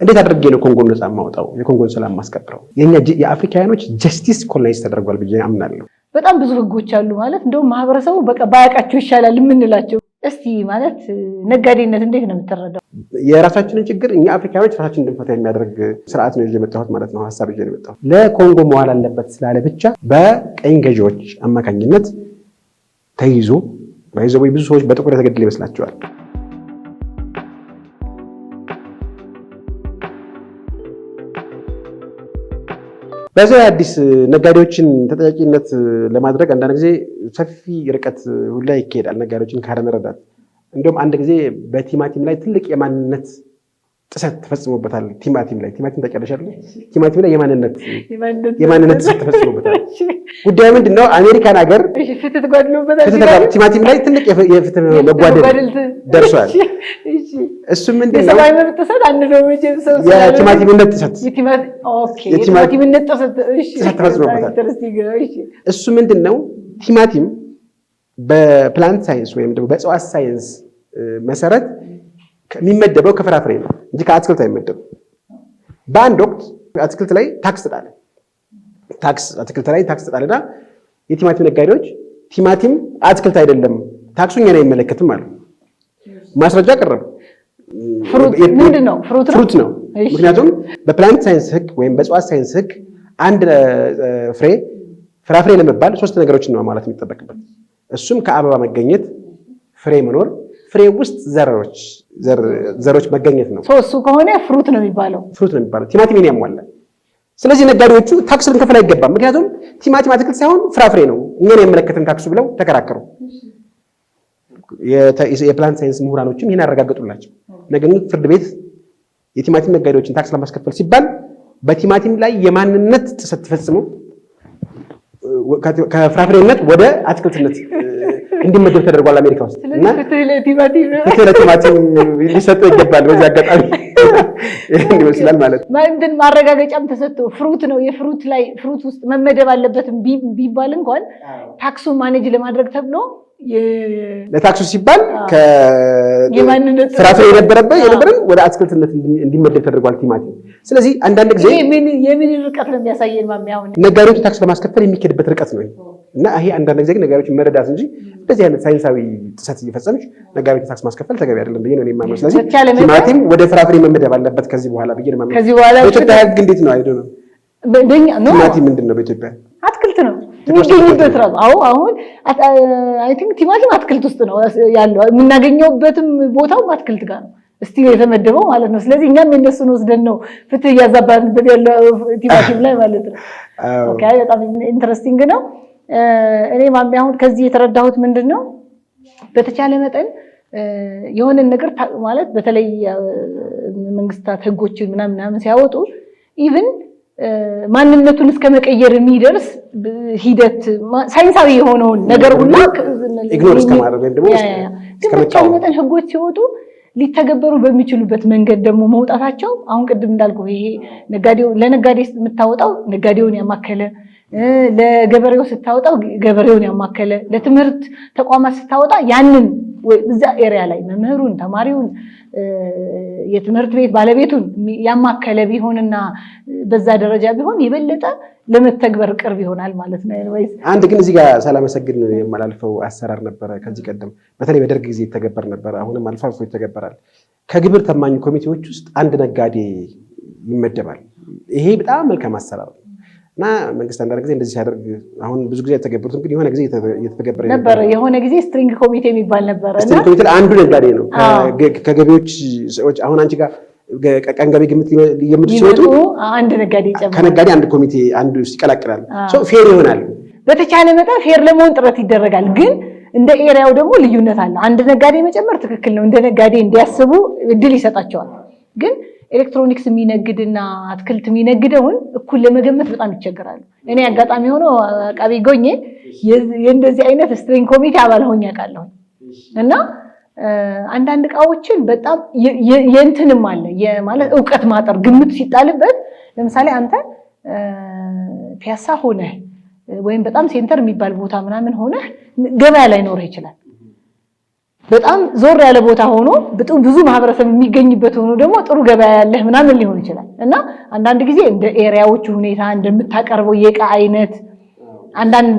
እንዴት አድርጌ ነው ኮንጎን ነፃ ማውጣው የኮንጎን ሰላም ማስከብረው? የኛ የአፍሪካውያኖች ጀስቲስ ኮሎናይዝ ተደርጓል ብዬ አምናለሁ። በጣም ብዙ ህጎች አሉ ማለት እንደው ማህበረሰቡ በቃ ባያቃቸው ይሻላል የምንላቸው። እስቲ ማለት ነጋዴነት እንዴት ነው የምትረዳው? የራሳችንን ችግር እኛ አፍሪካውያን ራሳችንን እንድንፈታ የሚያደርግ ስርዓት ነው የመጣሁት ማለት ነው። ሐሳብ ይዤ ነው የመጣሁት። ለኮንጎ መዋል አለበት ስላለ ብቻ በቀኝ ገዢዎች አማካኝነት ተይዞ ብዙ ሰዎች በጥቁር የተገደሉ ይመስላቸዋል። በዛ አዲስ ነጋዴዎችን ተጠያቂነት ለማድረግ አንዳንድ ጊዜ ሰፊ ርቀት ሁላ ይካሄዳል። ነጋዴዎችን ካለመረዳት እንደውም አንድ ጊዜ በቲማቲም ላይ ትልቅ የማንነት ጥሰት ተፈጽሞበታል። ቲማቲም ተቀደሻል። ቲማቲም ላይ የማንነት ጥሰት ተፈጽሞበታል። ጉዳዩ ምንድነው? አሜሪካን ሀገር ፍትህ ተጓድሎበታል። ቲማቲም ላይ ትልቅ የፍትህ መጓደል ደርሷል። እሱ ምንድነው? የሰብአዊ መብት ጥሰት አንድ ነው መቼም ሰው የቲማቲምነት ጥሰት የቲማቲምነት ጥሰት ተፈጽሞበታል። እሱ ምንድነው? ቲማቲም በፕላንት ሳይንስ ወይም ደግሞ በእጽዋት ሳይንስ መሰረት የሚመደበው ከፍራፍሬ ነው እንጂ ከአትክልት አይመደብም። በአንድ ወቅት አትክልት ላይ ታክስ ተጣለና የቲማቲም ነጋዴዎች ቲማቲም አትክልት አይደለም፣ ታክሱ እኛን አይመለከትም አሉ። ማስረጃ ቀረበ። ፍሩት ነው። ምክንያቱም በፕላንት ሳይንስ ህግ ወይም በእጽዋት ሳይንስ ህግ አንድ ፍራፍሬ ለመባል 3 ነገሮችን ነው ማለት የሚጠበቅበት። እሱም ከአበባ መገኘት፣ ፍሬ መኖር፣ ፍሬ ውስጥ ዘሮች መገኘት ነው። እሱ ከሆነ ፍሩት ነው የሚባለው። ቲማቲምን ያሟላል። ስለዚህ ነጋዴዎቹ ታክስ ልንከፍል አይገባም፣ ምክንያቱም ቲማቲም አትክልት ሳይሆን ፍራፍሬ ነው፣ እኛን አይመለከትም ታክሱ ብለው ተከራከሩ። የፕላንት ሳይንስ ምሁራኖችም ይህን ያረጋገጡላቸው። ነገር ግን ፍርድ ቤት የቲማቲም ነጋዴዎችን ታክስ ለማስከፈል ሲባል በቲማቲም ላይ የማንነት ጥሰት ተፈጽሞ ከፍራፍሬነት ወደ አትክልትነት እንዲመደብ ተደርጓል አሜሪካ ውስጥ። እና ፍትህ ለቲማቲም ሊሰጠው ይገባል። በዚህ አጋጣሚ ይሄን ይመስላል ማለት ነው። እንትን ማረጋገጫም ተሰጥቶ ፍሩት ነው ፍሩት ውስጥ መመደብ አለበትም ቢባል እንኳን ታክሱን ማኔጅ ለማድረግ ተብሎ ለታክሱ ሲባል ከፍራፍሬ የነበረን ወደ አትክልትነት እንዲመደብ ተደርጓል ቲማቲም። ስለዚህ አንዳንድ ጊዜ የምን ርቀት ነው የሚያሳየን ማሚያው ነጋዴዎች ታክስ ለማስከፈል የሚኬድበት ርቀት ነው እና ይሄ አንዳንድ ጊዜ ግን ነጋዴዎች መረዳት እንጂ እንደዚህ አይነት ሳይንሳዊ ጥሰት እየፈጸመች ነጋዴዎች ታክስ ማስከፈል ተገቢ አይደለም ብዬ ነው የማምነው። ስለዚህ ቲማቲም ወደ ፍራፍሬ መመደብ አለበት ከዚህ በኋላ ብዬ ነው የማምነው። በኢትዮጵያ ህግ እንዴት ነው አይደለም? ቲማቲም ምንድን ነው በኢትዮጵያ? አትክልት ነው የሚገኝበት ራሱ። አሁን አይ ቲንክ ቲማቲም አትክልት ውስጥ ነው ያለው፣ የምናገኘውበትም ቦታው አትክልት ጋር ነው እስቲ የተመደበው ማለት ነው። ስለዚህ እኛም የነሱን ወስደን ነው ፍትህ እያዛባንበት ያለው ቲማቲም ላይ ማለት ነው። ኦኬ፣ በጣም ኢንተረስቲንግ ነው። እኔ ማሚ አሁን ከዚህ የተረዳሁት ምንድነው በተቻለ መጠን የሆነ ነገር ማለት በተለይ መንግስታት ህጎችን ምናምን ሲያወጡ ኢቭን ማንነቱን እስከመቀየር የሚደርስ ሂደት ሳይንሳዊ የሆነውን ነገር ሁሉ ኢግኖር እስከማድረግ ደግሞ በተቻለ መጠን ህጎች ሲወጡ ሊተገበሩ በሚችሉበት መንገድ ደግሞ መውጣታቸው አሁን ቅድም እንዳልኩ ይሄ ለነጋዴ የምታወጣው ነጋዴውን ያማከለ፣ ለገበሬው ስታወጣው ገበሬውን ያማከለ፣ ለትምህርት ተቋማት ስታወጣ ያንን እዛ ኤሪያ ላይ መምህሩን፣ ተማሪውን፣ የትምህርት ቤት ባለቤቱን ያማከለ ቢሆንና በዛ ደረጃ ቢሆን የበለጠ ለመተግበር ቅርብ ይሆናል ማለት ነው። አንድ ግን እዚህ ጋር ሳላመሰግን የማላልፈው አሰራር ነበረ ከዚህ ቀደም በተለይ በደርግ ጊዜ ይተገበር ነበር። አሁንም አልፎ አልፎ ይተገበራል። ከግብር ተማኝ ኮሚቴዎች ውስጥ አንድ ነጋዴ ይመደባል። ይሄ በጣም መልካም አሰራር ነው እና መንግስት አንዳንድ ጊዜ እንደዚህ ሲያደርግ አሁን ብዙ ጊዜ የተገበሩትም ግን የሆነ ጊዜ እየተገበረ ነበር። የሆነ ጊዜ ስትሪንግ ኮሚቴ የሚባል ነበር። ስትሪንግ ኮሚቴ አንዱ ነጋዴ ነው ከገቢዎች ሰዎች። አሁን አንቺ ጋር ቀን ገቢ ግምት ሊገምቱ ሲወጡ አንድ ነጋዴ ይጨምራል። ከነጋዴ አንድ ኮሚቴ አንዱ ይቀላቅላል። ፌር ይሆናል። በተቻለ መጠን ፌር ለመሆን ጥረት ይደረጋል። ግን እንደ ኤሪያው ደግሞ ልዩነት አለ። አንድ ነጋዴ መጨመር ትክክል ነው፣ እንደ ነጋዴ እንዲያስቡ እድል ይሰጣቸዋል። ግን ኤሌክትሮኒክስ የሚነግድና አትክልት የሚነግደውን እኩል ለመገመት በጣም ይቸገራሉ። እኔ አጋጣሚ ሆኖ አቃቢ ጎኜ የእንደዚህ አይነት ስትሪንግ ኮሚቴ አባል ሆኜ አውቃለሁ እና አንዳንድ እቃዎችን በጣም የእንትንም አለ ማለት ዕውቀት ማጠር ግምት ሲጣልበት፣ ለምሳሌ አንተ ፒያሳ ሆነህ ወይም በጣም ሴንተር የሚባል ቦታ ምናምን ሆነህ ገበያ ላይ ኖርህ ይችላል። በጣም ዞር ያለ ቦታ ሆኖ ብዙ ማህበረሰብ የሚገኝበት ሆኖ ደግሞ ጥሩ ገበያ ያለህ ምናምን ሊሆን ይችላል። እና አንዳንድ ጊዜ እንደ ኤሪያዎቹ ሁኔታ እንደምታቀርበው የዕቃ አይነት አንዳንድ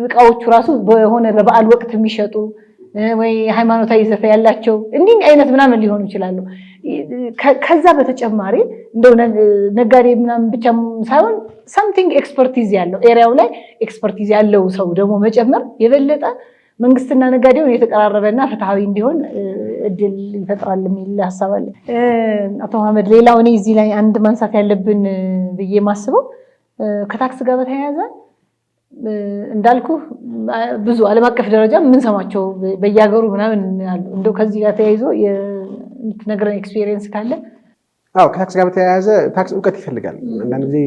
እቃዎቹ ራሱ በሆነ በበዓል ወቅት የሚሸጡ ወይ ሃይማኖታዊ ይዘት ያላቸው እንዲህ አይነት ምናምን ሊሆኑ ይችላሉ። ከዛ በተጨማሪ እንደው ነጋዴ ምናምን ብቻ ሳይሆን something ኤክስፐርቲዝ ያለው ኤሪያው ላይ ኤክስፐርቲዝ ያለው ሰው ደግሞ መጨመር የበለጠ መንግስትና ነጋዴው የተቀራረበና ፍትሃዊ እንዲሆን እድል ይፈጥራል የሚል ሐሳብ አለ። አቶ መሐመድ ሌላው እኔ እዚህ ላይ አንድ ማንሳት ያለብን ብዬ ማስበው ከታክስ ጋር በተያያዘ እንዳልኩ ብዙ ዓለም አቀፍ ደረጃ የምንሰማቸው በየሀገሩ ምናምን አሉ። እንደው ከዚህ ጋር ተያይዞ የምትነግረን ኤክስፒሪየንስ ካለ? አዎ ከታክስ ጋር በተያያዘ ታክስ እውቀት ይፈልጋል። አንዳንድ ጊዜ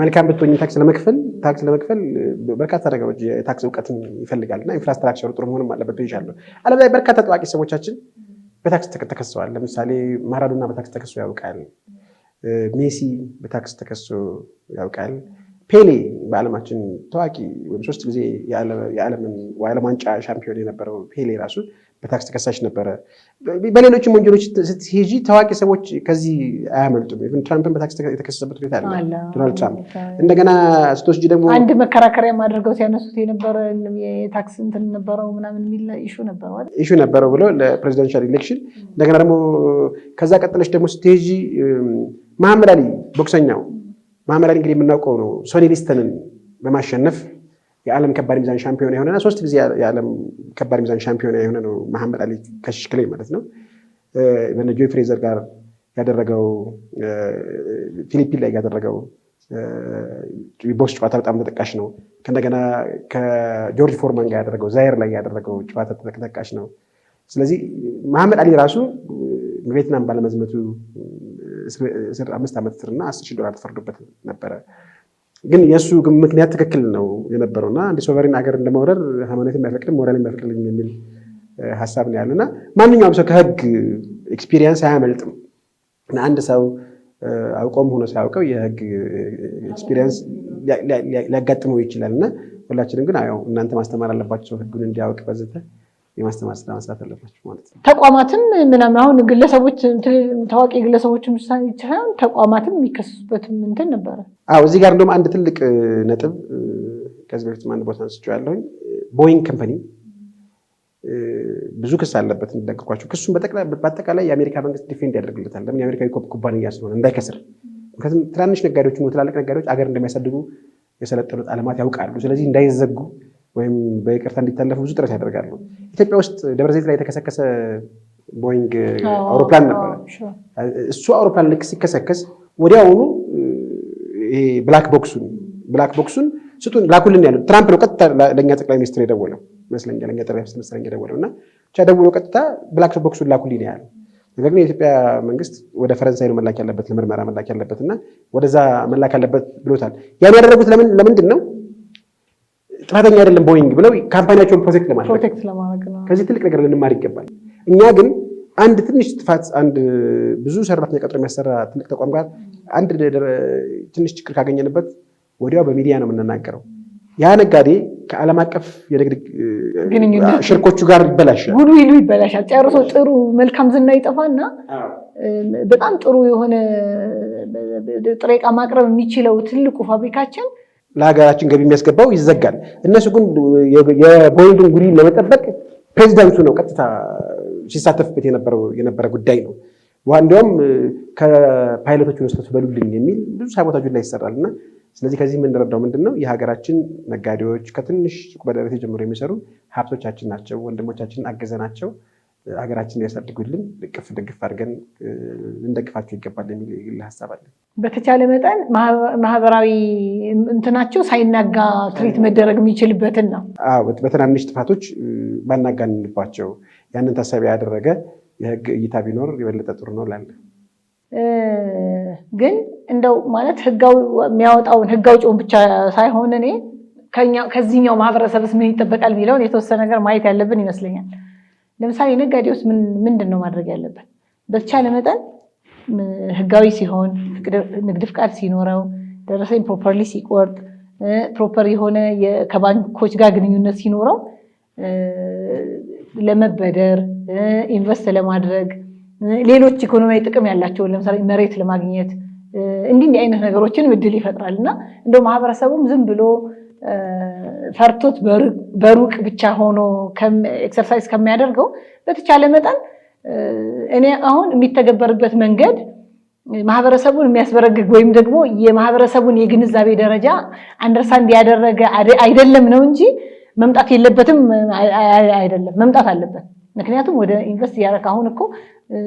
መልካም ብትሆኝ ታክስ ለመክፈል በርካታ ነገሮች የታክስ እውቀትን ይፈልጋል እና ኢንፍራስትራክቸሩ ጥሩ መሆንም አለበት ብዬሻለሁ። ዓለም ላይ በርካታ ታዋቂ ሰዎቻችን በታክስ ተከሰዋል። ለምሳሌ ማራዶና በታክስ ተከሶ ያውቃል። ሜሲ በታክስ ተከሶ ያውቃል። ፔሌ በዓለማችን ታዋቂ ወይም 3 ጊዜ የዓለም ዋንጫ ሻምፒዮን የነበረው ፔሌ ራሱ በታክስ ተከሳሽ ነበረ። በሌሎችም ወንጀሎች ስትሄጂ ታዋቂ ሰዎች ከዚህ አያመልጡም። ኢቭን ትራምፕን በታክስ የተከሰሰበት ሁኔታ አለ። ዶናልድ ትራምፕ እንደገና ስትወስጂ ደግሞ አንድ መከራከሪያ አድርገው ሲያነሱት የነበረ የታክስ እንትን ነበረው ምናምን የሚል ኢሹ ነበረው ብሎ ለፕሬዚደንሻል ኢሌክሽን። እንደገና ደግሞ ከዛ ቀጥለሽ ደግሞ ስትሄጂ መሐመድ አሊ ቦክሰኛው መሐመድ አሊ እንግዲህ የምናውቀው ነው። ሶኒ ሊስተንን በማሸነፍ የዓለም ከባድ ሚዛን ሻምፒዮን የሆነና 3 ጊዜ የዓለም ከባድ ሚዛን ሻምፒዮን የሆነ ነው መሐመድ አሊ ከሽክሌ ማለት ነው። በጆይ ፍሬዘር ጋር ያደረገው ፊሊፒን ላይ ያደረገው ቦክስ ጨዋታ በጣም ተጠቃሽ ነው። ከእንደገና ከጆርጅ ፎርማን ጋር ያደረገው ዛይር ላይ ያደረገው ጨዋታ ተጠቃሽ ነው። ስለዚህ መሐመድ አሊ ራሱ ቪየትናም ባለመዝመቱ 5 ዓመት እስርና $10,000 ተፈርዶበት ነበረ። ግን የእሱ ምክንያት ትክክል ነው የነበረውና አንድ ሶቨሬን ሀገር እንደመውረር ሃይማኖት የማይፈቅድም ሞራል የማይፈቅድልኝ የሚል ሀሳብ ነው ያለና ማንኛውም ሰው ከህግ ኤክስፒሪየንስ አያመልጥም። እና አንድ ሰው አውቆም ሆኖ ሳያውቀው የህግ ኤክስፒሪየንስ ሊያጋጥመው ይችላል። እና ሁላችንም ግን አዎ እናንተ ማስተማር አለባቸው ህጉን እንዲያውቅ በዘተ የማስተማር ስራ መስራት አለባቸው ማለት ነው። ተቋማትም ምናምን አሁን ግለሰቦች ታዋቂ ግለሰቦችም ሳይሆን ተቋማትም የሚከሰሱበትም እንትን ነበረ። አዎ እዚህ ጋር እንደውም አንድ ትልቅ ነጥብ ከዚህ በፊት አንድ ቦታ አንስቼዋለሁኝ። ቦይንግ ካምፓኒ ብዙ ክስ አለበት እንደነገርኳቸው። ክሱን በአጠቃላይ የአሜሪካ መንግስት ዲፌንድ ያደርግለታል። ለምን? የአሜሪካዊ ኩባንያ ስለሆነ እንዳይከስር። ምክንያቱም ትናንሽ ነጋዴዎች ነው ትላልቅ ነጋዴዎች አገር እንደሚያሳድጉ የሰለጠኑት ዓለማት ያውቃሉ። ስለዚህ እንዳይዘጉ ወይም በይቅርታ እንዲታለፉ ብዙ ጥረት ያደርጋሉ። ኢትዮጵያ ውስጥ ደብረ ዘይት ላይ የተከሰከሰ ቦይንግ አውሮፕላን ነበረ። እሱ አውሮፕላን ልክ ሲከሰከስ ወዲያውኑ ብላክ ቦክሱን ስጡን ላኩልን ያሉት ትራምፕ ነው። ቀጥታ ለእኛ ጠቅላይ ሚኒስትር የደወለው ይመስለኛል። ለእኛ ጠቅላይ ሚኒስትር መሰለኝ የደወለው እና ብቻ ደውሎ ቀጥታ ብላክ ቦክሱን ላኩልኝ ነው ያለው። ነገር ግን የኢትዮጵያ መንግስት ወደ ፈረንሳይ ነው መላክ ያለበት፣ ለምርመራ መላክ ያለበት እና ወደዛ መላክ ያለበት ብሎታል። ያን ያደረጉት ለምንድን ነው? ጥፋተኛ አይደለም ቦይንግ ብለው ካምፓኒያቸውን ፕሮቴክት ለማድረግ ነው። ከዚህ ትልቅ ነገር ልንማር ይገባል። እኛ ግን አንድ ትንሽ ጥፋት ብዙ ሰራተኛ ቀጥሮ የሚያሰራ ትልቅ ተቋም ጋር አንድ ትንሽ ችግር ካገኘንበት ወዲያው በሚዲያ ነው የምንናገረው። ያ ነጋዴ ከዓለም አቀፍ የንግድ ሽርኮቹ ጋር ይበላሻል፣ ጉድዊሉ ይበላሻል። ጨርሶ ጥሩ መልካም ዝና ይጠፋና በጣም ጥሩ የሆነ ጥሬ ዕቃ ማቅረብ የሚችለው ትልቁ ፋብሪካችን ለሀገራችን ገቢ የሚያስገባው ይዘጋል። እነሱ ግን የቦይንግን ጉድዊል ለመጠበቅ ፕሬዚዳንቱ ነው ቀጥታ ሲሳተፍበት የነበረ ጉዳይ ነው። እንዲያውም ከፓይለቶቹ ውስጥ በሉልኝ የሚል ብዙ ሳቦታጆች ላይ ይሰራል እና ስለዚህ ከዚህ የምንረዳው ምንድን ነው? የሀገራችን ነጋዴዎች ከትንሽ ሱቅ በደረቴ ጀምሮ የሚሰሩ ሀብቶቻችን ናቸው። ወንድሞቻችንን አገዘናቸው ሀገራችን ሊያሳድጉልን ቅፍ ደግፍ አድርገን ልንደግፋቸው ይገባል የሚል ሀሳብ አለ። በተቻለ መጠን ማህበራዊ እንትናቸው ሳይናጋ ትሪት መደረግ የሚችልበትን ነው። በትናንሽ ጥፋቶች ባናጋንንባቸው ያንን ታሳቢ ያደረገ የህግ እይታ ቢኖር የበለጠ ጥሩ ነው ላለ ግን እንደው ማለት ህጋው የሚያወጣውን ህግ አውጪውን ብቻ ሳይሆን እኔ ከዚህኛው ማህበረሰብስ ምን ይጠበቃል የሚለውን የተወሰነ ነገር ማየት ያለብን ይመስለኛል። ለምሳሌ ነጋዴውስ ምንድን ነው ማድረግ ያለበት? በተቻለ መጠን ህጋዊ ሲሆን ንግድ ፍቃድ ሲኖረው ደረሰኝ ፕሮፐርሊ ሲቆርጥ ፕሮፐር የሆነ ከባንኮች ጋር ግንኙነት ሲኖረው ለመበደር ኢንቨስት ለማድረግ ሌሎች ኢኮኖሚያዊ ጥቅም ያላቸውን ለምሳሌ መሬት ለማግኘት እንዲህ አይነት ነገሮችን እድል ይፈጥራልና እንደው ማህበረሰቡም ዝም ብሎ ፈርቶት በሩቅ ብቻ ሆኖ ኤክሰርሳይዝ ከሚያደርገው በተቻለ መጠን እኔ አሁን የሚተገበርበት መንገድ ማህበረሰቡን የሚያስበረግግ ወይም ደግሞ የማህበረሰቡን የግንዛቤ ደረጃ አንደርስታንድ ያደረገ አይደለም ነው እንጂ መምጣት የለበትም አይደለም፣ መምጣት አለበት። ምክንያቱም ወደ ኢንቨስት ያደረክ አሁን እኮ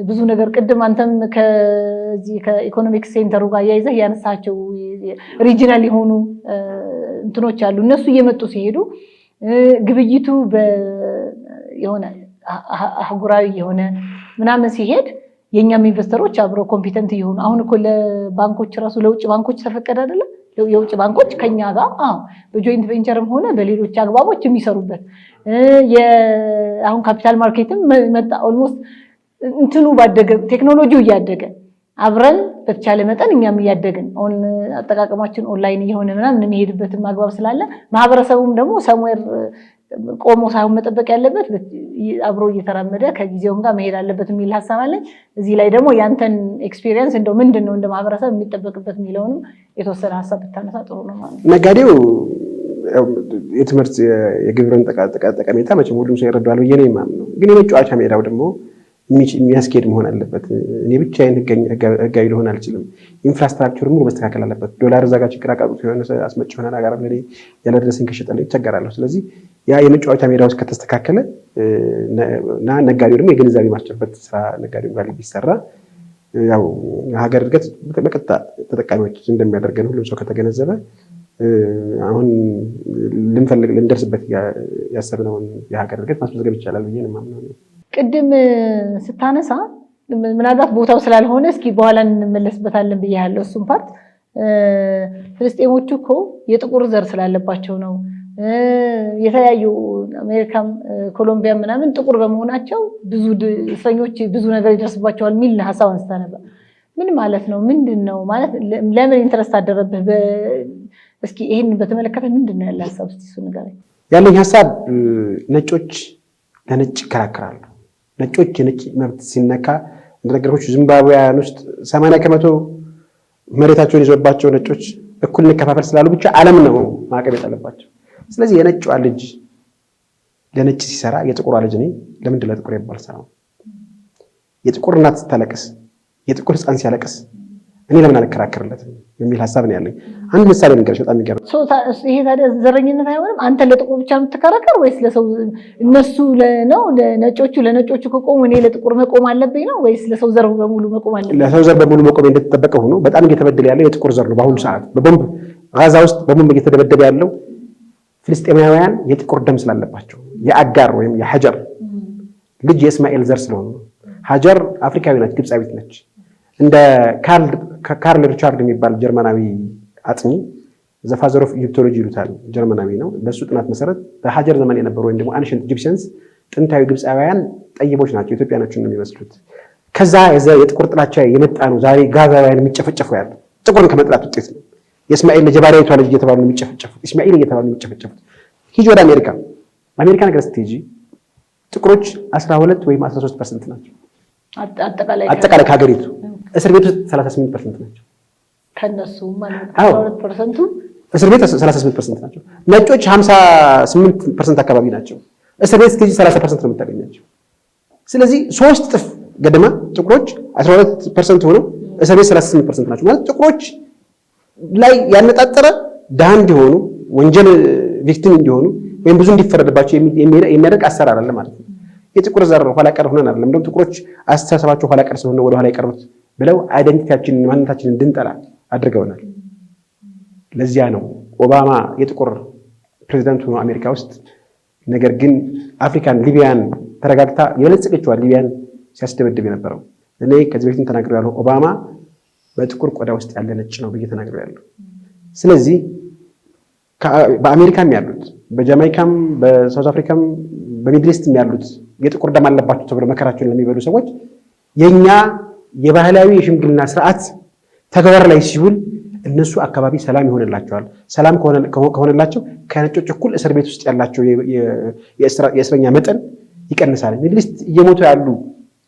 ብዙ ነገር ቅድም አንተም ከዚህ ከኢኮኖሚክስ ሴንተሩ ጋር ያይዘህ ያነሳቸው ሪጂናል የሆኑ እንትኖች አሉ። እነሱ እየመጡ ሲሄዱ ግብይቱ የሆነ አህጉራዊ የሆነ ምናምን ሲሄድ የኛም ኢንቨስተሮች አብረው ኮምፒተንት ይሆኑ። አሁን እኮ ለባንኮች ራሱ ለውጭ ባንኮች ተፈቀደ አይደለ? የውጭ ባንኮች ከኛ ጋር በጆይንት ቬንቸርም ሆነ በሌሎች አግባቦች የሚሰሩበት አሁን ካፒታል ማርኬትም መጣ። ኦልሞስት እንትኑ ባደገ ቴክኖሎጂው እያደገ አብረን በተቻለ መጠን እኛም እያደግን አጠቃቀማችን ኦንላይን እየሆነ ምናምን የሚሄድበትን አግባብ ስላለ ማህበረሰቡም ደግሞ ሰምዌር ቆሞ ሳይሆን መጠበቅ ያለበት አብሮ እየተራመደ ከጊዜውም ጋር መሄድ አለበት የሚል ሀሳብ አለኝ። እዚህ ላይ ደግሞ ያንተን ኤክስፒሪየንስ እንደው ምንድነው እንደ ማህበረሰብ የሚጠበቅበት የሚለውንም የተወሰነ ሀሳብ ብታነሳ ጥሩ ነው ማለት ነው። ነጋዴው የትምህርት የግብርን ጠቀሜታ መቼም ሁሉም ሰው ይረዳዋል ብዬ ነው የማምነው። ግን የመጫወቻ ሜዳው ደግሞ የሚያስኬድ መሆን አለበት። እኔ ብቻዬን ህጋዊ ልሆን አልችልም። ኢንፍራስትራክቸሩ ሙሉ መስተካከል አለበት። ዶላር እዛ ጋር ችግር አቃጡት የሆነ አስመጭ ሆነ ነገር ለኔ ያለደረሰኝ ከሸጠልኝ ይቸገራለሁ። ስለዚህ ያ የመጫወቻ ሜዳ ውስጥ ከተስተካከለ እና ነጋዴው ደግሞ የግንዛቤ ማስጨበጥ ስራ ነጋዴው ጋር ቢሰራ ያው ሀገር እድገት በቀጥታ ተጠቃሚዎች እንደሚያደርገን ሁሉም ሰው ከተገነዘበ አሁን ልንደርስበት ያሰብነውን የሀገር እድገት ማስመዝገብ ይቻላል ብዬ ነው የማምነው። ቅድም ስታነሳ ምናልባት ቦታው ስላልሆነ እስኪ በኋላ እንመለስበታለን ብያለሁ። እሱም ፓርት ፍልስጤሞቹ እኮ የጥቁር ዘር ስላለባቸው ነው። የተለያዩ አሜሪካም ኮሎምቢያ ምናምን ጥቁር በመሆናቸው ብዙ እስረኞች ብዙ ነገር ይደርስባቸዋል የሚል ሀሳብ አንስታ ነበር። ምን ማለት ነው? ምንድን ነው ማለት? ለምን ኢንተረስት አደረብህ? እስኪ ይሄን በተመለከተ ምንድን ነው ያለ ሀሳብ? እስኪ እሱ ንገረኝ። ያለኝ ሀሳብ ነጮች ለነጭ ይከራከራሉ። ነጮች የነጭ መብት ሲነካ እንደነገርኩሽ ዚምባብዌያን ውስጥ 80% መሬታቸውን ይዞባቸው ነጮች እኩል እንከፋፈል ስላሉ ብቻ ዓለም ነው ማዕቀብ የጣለባቸው። ስለዚህ የነጯ ልጅ ለነጭ ሲሰራ የጥቁሯ ልጅ እኔ ለምንድን ለጥቁር ይባል ሰራው? የጥቁር እናት ስታለቅስ የጥቁር ሕፃን ሲያለቅስ እኔ ለምን አልከራከርለትም የሚል ሀሳብ ነው ያለኝ። አንድ ምሳሌ ልንገርሽ በጣም የሚገርም። ይሄ ታዲያ ዘረኝነት አይሆንም? አንተ ለጥቁር ብቻ የምትከራከር ወይስ ለሰው እነሱ ነው ለነጮቹ ከቆሙ እኔ ለጥቁር መቆም አለብኝ ነው ወይስ ለሰው ዘር በሙሉ መቆም አለብኝ? ለሰው ዘር በሙሉ መቆም እንደተጠበቀ ሆኖ በጣም እየተበደለ ያለው የጥቁር ዘር ነው። በአሁኑ ሰዓት በቦምብ ጋዛ ውስጥ በቦምብ እየተደበደበ ያለው ፍልስጤማውያን የጥቁር ደም ስላለባቸው የአጋር ወይም የሐጀር ልጅ የእስማኤል ዘር ስለሆኑ ነው። ሐጀር አፍሪካዊ ነች፣ ግብፃዊት ነች። እንደ ካርል ሪቻርድ የሚባል ጀርመናዊ አጥኚ ዘ ፋዘር ኦፍ ኢጂፕቶሎጂ ይሉታል፣ ጀርመናዊ ነው። በሱ ጥናት መሰረት በሐጀር ዘመን የነበሩ ወይም ደግሞ አንሸንት ኢጂፕሽንስ ጥንታዊ ግብፃውያን ጠይቦች ናቸው፣ ኢትዮጵያኖችን ነው የሚመስሉት። ከዛ የጥቁር ጥላቻ የመጣ ነው ዛሬ ጋዛውያን የሚጨፈጨፉ ያለ ጥቁርን ከመጥላት ውጤት ነው። የእስማኤል ልጅ የባሪያይቷ ልጅ እየተባሉ ነው የሚጨፈጨፉት፣ እስማኤል እየተባሉ ነው የሚጨፈጨፉት። ሂጂ ወደ አሜሪካ፣ በአሜሪካ ነገር ስትሄጂ ጥቁሮች 12 ወይም 13% ናቸው አጠቃላይ ከሀገሪቱ። እስር ቤት ውስጥ 38% ናቸው ከነሱ ማለት 12%። እስር ቤት 38% ናቸው። ነጮች 58% አካባቢ ናቸው። እስር ቤት ስትሄጂ 30% ነው የምታገኛቸው። ስለዚህ 3 እጥፍ ገደማ ጥቁሮች 12% ሆነው እስር ቤት 38% ናቸው። ማለት ጥቁሮች ላይ ያነጣጠረ ድሃ እንዲሆኑ ወንጀል ቪክቲም እንዲሆኑ ወይም ብዙ እንዲፈረድባቸው የሚያደርግ አሰራር አለ ማለት ነው። የጥቁር ዘር ኋላ ቀር ሆነን አይደለም። እንደውም ጥቁሮች አስተሳሰባቸው ኋላ ቀር ስለሆነ ወደ ኋላ የቀሩት ብለው አይደንቲቲያችንን ማንነታችንን እንድንጠላ አድርገውናል። ለዚያ ነው ኦባማ የጥቁር ፕሬዚዳንት ሆኖ አሜሪካ ውስጥ ነገር ግን አፍሪካን ሊቢያን ተረጋግታ የበለጸገችዋን ሊቢያን ሲያስደበድብ የነበረው። እኔ ከዚህ በፊትም ተናግሬያለሁ። ኦባማ በጥቁር ቆዳ ውስጥ ያለ ነጭ ነው ብዬ ተናግሬያለሁ። ስለዚህ በአሜሪካም ያሉት በጃማይካም በሳውዝ አፍሪካም በሚድል ኢስትም ያሉት የጥቁር ደም አለባቸው ተብሎ መከራቸውን ለሚበሉ ሰዎች የኛ የባህላዊ የሽምግልና ስርዓት ተግባር ላይ ሲውል እነሱ አካባቢ ሰላም ይሆንላቸዋል። ሰላም ከሆነላቸው ከነጮች እኩል እስር ቤት ውስጥ ያላቸው የእስረኛ መጠን ይቀንሳል። ሚድል ኢስት እየሞቱ ያሉ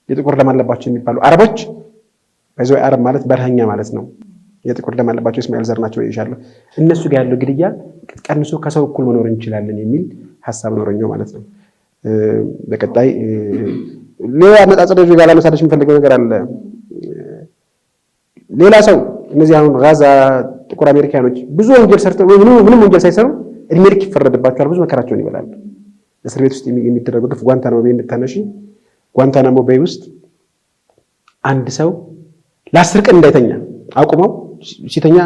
የጥቁር ደም አለባቸው የሚባሉ አረቦች በዛው አረብ ማለት በረሃኛ ማለት ነው። የጥቁር ደም አለባቸው እስማኤል ዘር ናቸው ይሻሉ። እነሱ ጋር ያለው ግድያ ቀንሶ ከሰው እኩል መኖር እንችላለን የሚል ሐሳብ ኖረኛው ማለት ነው። በቀጣይ ሌላ መጻጸር ጋር ለማሳደሽ የምፈልገው ነገር አለ። ሌላ ሰው እነዚህ አሁን ጋዛ ጥቁር አሜሪካኖች ብዙ ወንጀል ሰርተው ምንም ወንጀል ሳይሰሩ እድሜ ልክ ይፈረድባቸዋል። ብዙ መከራቸውን ይበላሉ። እስር ቤት ውስጥ የሚደረገው ግፍ ጓንታናሞ ቤይ እንድታነሺ ጓንታናሞ ቤይ ውስጥ አንድ ሰው ለ10 ቀን እንዳይተኛ አቁመው ሲተኛ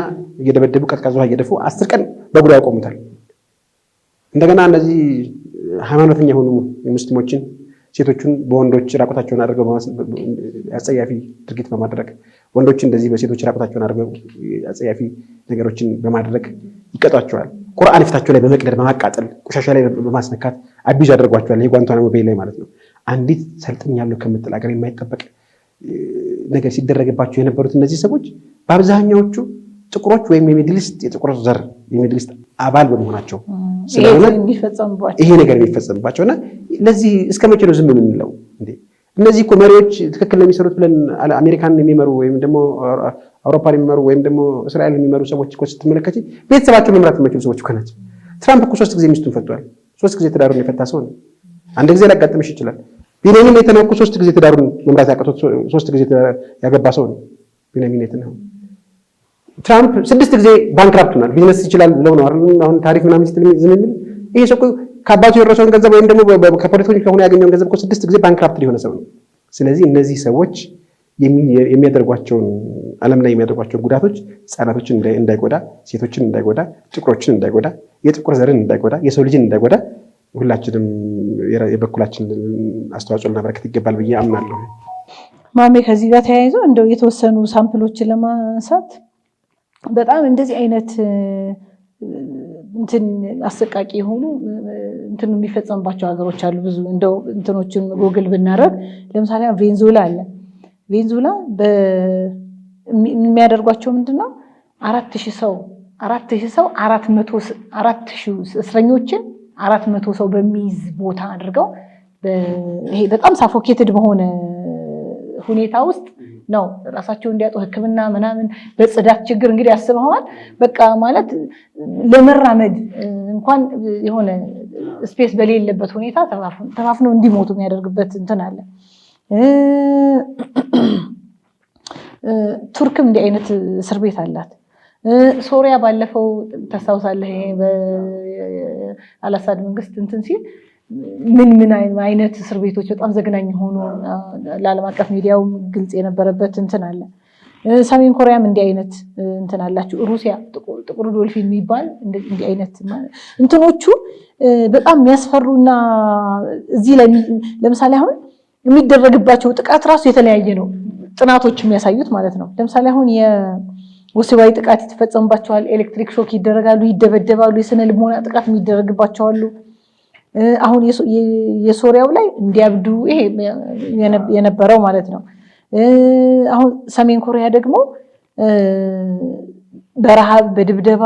እየደበደቡ ቀዝቃዛ ውሃ እየደፉ 10 ቀን በጉዳ ያቆሙታል። እንደገና እነዚህ ሃይማኖተኛ የሆኑ ሙስሊሞችን ሴቶቹን በወንዶች ራቆታቸውን አድርገው አጸያፊ ድርጊት በማድረግ ወንዶችን እንደዚህ በሴቶች ራቆታቸውን አድርገው አጸያፊ ነገሮችን በማድረግ ይቀጧቸዋል። ቁርአን ፊታቸው ላይ በመቅደድ በማቃጠል ቆሻሻ ላይ በማስነካት አቢዝ ያደርጓቸዋል። ይሄ ጓንታናሞ ቤይ ላይ ማለት ነው። አንዲት ሰልጥኛለሁ ከምትል ሀገር የማይጠበቅ ነገር ሲደረግባቸው የነበሩት እነዚህ ሰዎች በአብዛኛዎቹ ጥቁሮች ወይም የሚድል ኢስት የጥቁር ዘር የሚድል ኢስት አባል በመሆናቸው ስለሆነ ይሄ ነገር የሚፈጸምባቸውና ለዚህ እስከ መቼ ነው ዝም የምንለው እንዴ? እነዚህ እኮ መሪዎች ትክክል ነው የሚሰሩት ብለን አሜሪካን የሚመሩ ወይም ደግሞ አውሮፓን የሚመሩ ወይም ደግሞ እስራኤል የሚመሩ ሰዎች እኮ ስትመለከቺ ቤተሰባቸው መምራት የማይችሉ ሰዎች እኮ ናቸው። ትራምፕ እኮ 3 ጊዜ ሚስቱን ፈቷል። 3 ጊዜ ትዳሩን የፈታ ሰው ነው። አንድ ጊዜ ሊያጋጥምሽ ይችላል። ቢንያሚን ኔታንያሁ 3 ጊዜ ትዳሩን መምራት ያቀቶት 3 ጊዜ ያገባ ሰው ነው ቢንያሚን ኔታንያሁ። ትራምፕ 6 ጊዜ ባንክራፕት ሆኗል። ቢዝነስ ይችላል ብለው ነው አይደል አሁን ታሪክ ምናምን ስትል ዝም የሚል ይሄ ሰው ከአባቱ የወረሰውን ገንዘብ ወይም ደግሞ ከፖለቲከኞች ከሆነ ያገኘውን ገንዘብ እኮ 6 ጊዜ ባንክራፕት ሊሆነ ሰው ነው። ስለዚህ እነዚህ ሰዎች የሚያደርጓቸውን ዓለም ላይ የሚያደርጓቸው ጉዳቶች ህፃናቶችን እንዳይጎዳ፣ ሴቶችን እንዳይጎዳ፣ ጥቁሮችን እንዳይጎዳ፣ የጥቁር ዘርን እንዳይጎዳ፣ የሰው ልጅን እንዳይጎዳ ሁላችንም የበኩላችን አስተዋጽኦ ልናበረክት ይገባል ብዬ አምናለሁ። ማሜ ከዚህ ጋር ተያይዞ እንደው የተወሰኑ ሳምፕሎችን ለማንሳት በጣም እንደዚህ አይነት እንትን አሰቃቂ የሆኑ እንትን የሚፈጸምባቸው ሀገሮች አሉ። ብዙ እንደው እንትኖችን ጎግል ብናረግ ለምሳሌ ቬንዙዌላ አለ። ቬንዙዌላ የሚያደርጓቸው ምንድነው 4000 ሰው 400 እስረኞችን 400 ሰው በሚይዝ ቦታ አድርገው ይሄ በጣም ሳፎኬትድ በሆነ ሁኔታ ውስጥ ነው ራሳቸው እንዲያጡ ሕክምና ምናምን በጽዳት ችግር እንግዲህ ያስበዋል። በቃ ማለት ለመራመድ እንኳን የሆነ ስፔስ በሌለበት ሁኔታ ተፋፍነው እንዲሞቱ የሚያደርግበት እንትን አለ። ቱርክም እንዲህ አይነት እስር ቤት አላት። ሶሪያ ባለፈው ታስታውሳለህ በአልአሳድ መንግስት እንትን ሲል ምን አይነት እስር ቤቶች በጣም ዘግናኝ ሆኖ ለዓለም አቀፍ ሚዲያው ግልጽ የነበረበት እንትን አለ። ሰሜን ኮሪያም እንዲህ አይነት እንትን አላችሁ። ሩሲያ ጥቁር ዶልፊን የሚባል እንዲህ አይነት እንትኖቹ በጣም የሚያስፈሩና እዚህ ላይ ለምሳሌ አሁን የሚደረግባቸው ጥቃት ራሱ የተለያየ ነው። ጥናቶች የሚያሳዩት ማለት ነው። ለምሳሌ አሁን የወሲባዊ ጥቃት ይፈጸምባቸዋል፣ ኤሌክትሪክ ሾክ ይደረጋሉ፣ ይደበደባሉ፣ የስነ ልቦና ጥቃት የሚደረግባቸው አሉ። አሁን የሶሪያው ላይ እንዲያብዱ ይሄ የነበረው ማለት ነው። አሁን ሰሜን ኮሪያ ደግሞ በረሃብ፣ በድብደባ፣